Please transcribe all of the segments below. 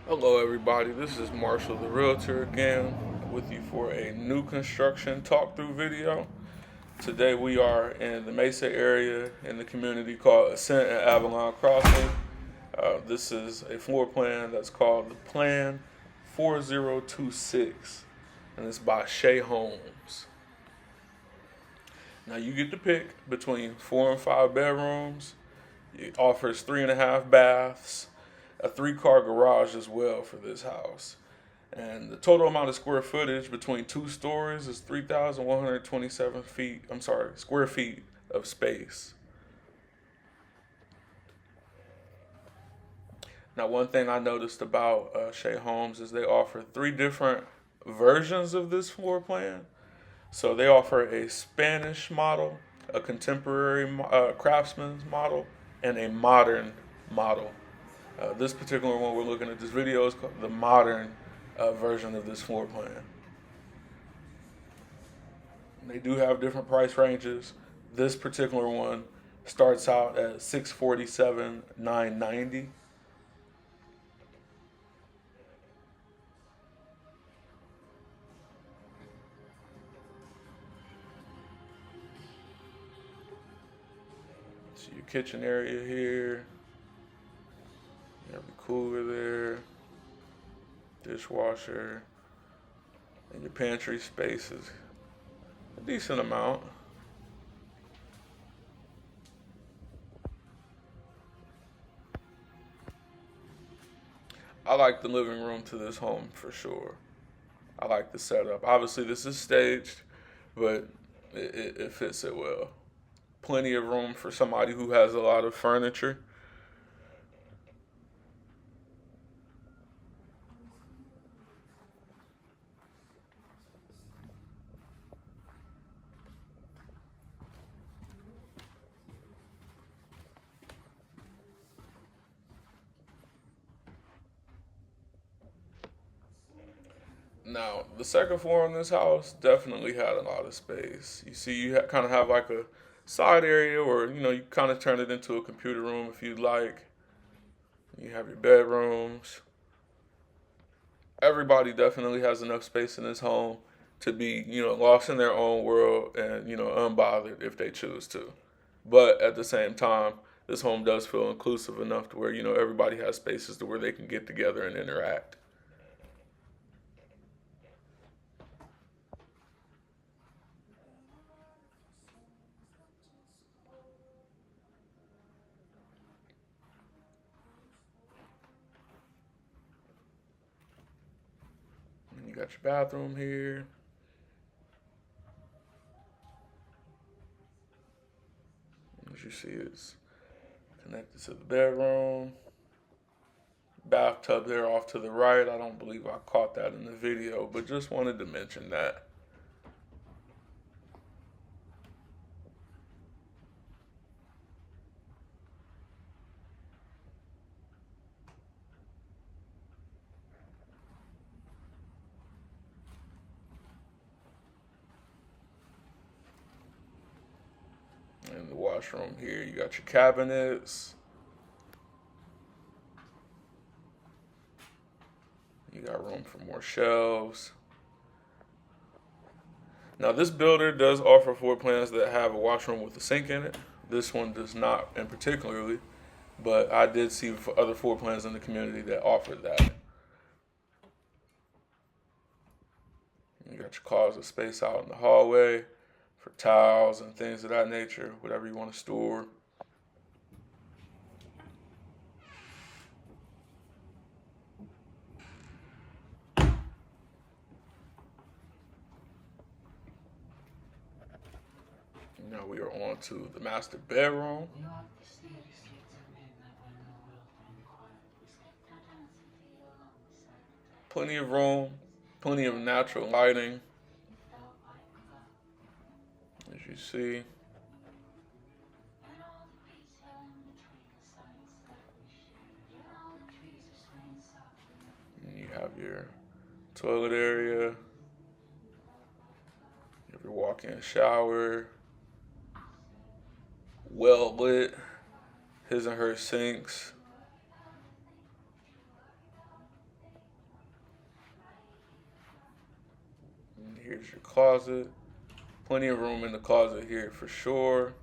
Hello, everybody. This is Marshall the Realtor again with you for a new construction talk through video. Today we are in the Mesa area in the community called Ascent and Avalon Crossing. This is a floor plan that's called the Plan 4026, and it's by Shea Homes. Now you get to pick between 4 and 5 bedrooms. It offers 3.5 baths, a 3-car garage as well for this house. And the total amount of square footage between 2 stories is 3,127 feet. Square feet of space. Now, one thing I noticed about Shea Homes is they offer 3 different versions of this floor plan. So they offer a Spanish model, a contemporary craftsman's model, and a modern model. This particular one we're looking at this video is called the modern version of this floor plan. They do have different price ranges. This particular one starts out at $647,990. So your kitchen area here. You have your cooler there, dishwasher, and your pantry space is a decent amount. I like the living room to this home for sure. I like the setup. Obviously, this is staged, but it fits it well. Plenty of room for somebody who has a lot of furniture. Now, the second floor in this house definitely had a lot of space. You see, you kind of have like a side area, or you kind of turn it into a computer room if you'd like. You have your bedrooms. Everybody definitely has enough space in this home to be, lost in their own world and, unbothered if they choose to. But at the same time, this home does feel inclusive enough to where, everybody has spaces to where they can get together and interact. And you got your bathroom here. As you see, it's connected to the bedroom. Bathtub there off to the right. I don't believe I caught that in the video, but just wanted to mention that. In the washroom here, you got your cabinets. You got room for more shelves. Now, this builder does offer floor plans that have a washroom with a sink in it. This one does not, in particularly, but I did see other floor plans in the community that offered that. You got your closet space out in the hallway for towels and things of that nature, whatever you want to store. Now we are on to the master bedroom. Plenty of room, plenty of natural lighting, as you see. And you have your toilet area, you have your walk-in shower, well lit, his and her sinks. Here's your closet. Plenty of room in the closet here for sure.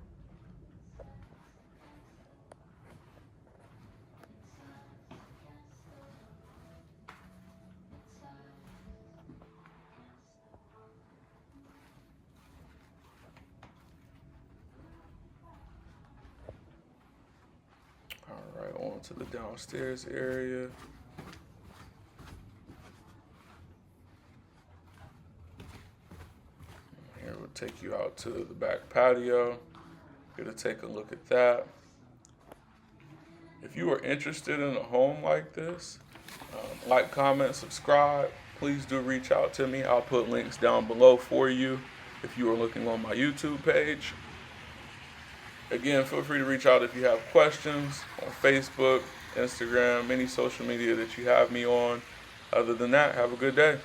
All right, on to the downstairs area. Here we'll take you out to the back patio. Here to take a look at that. If you are interested in a home like this, like, comment, subscribe. Please do reach out to me. I'll put links down below for you if you are looking on my YouTube page. Again, feel free to reach out if you have questions on Facebook, Instagram, any social media that you have me on. Other than that, have a good day.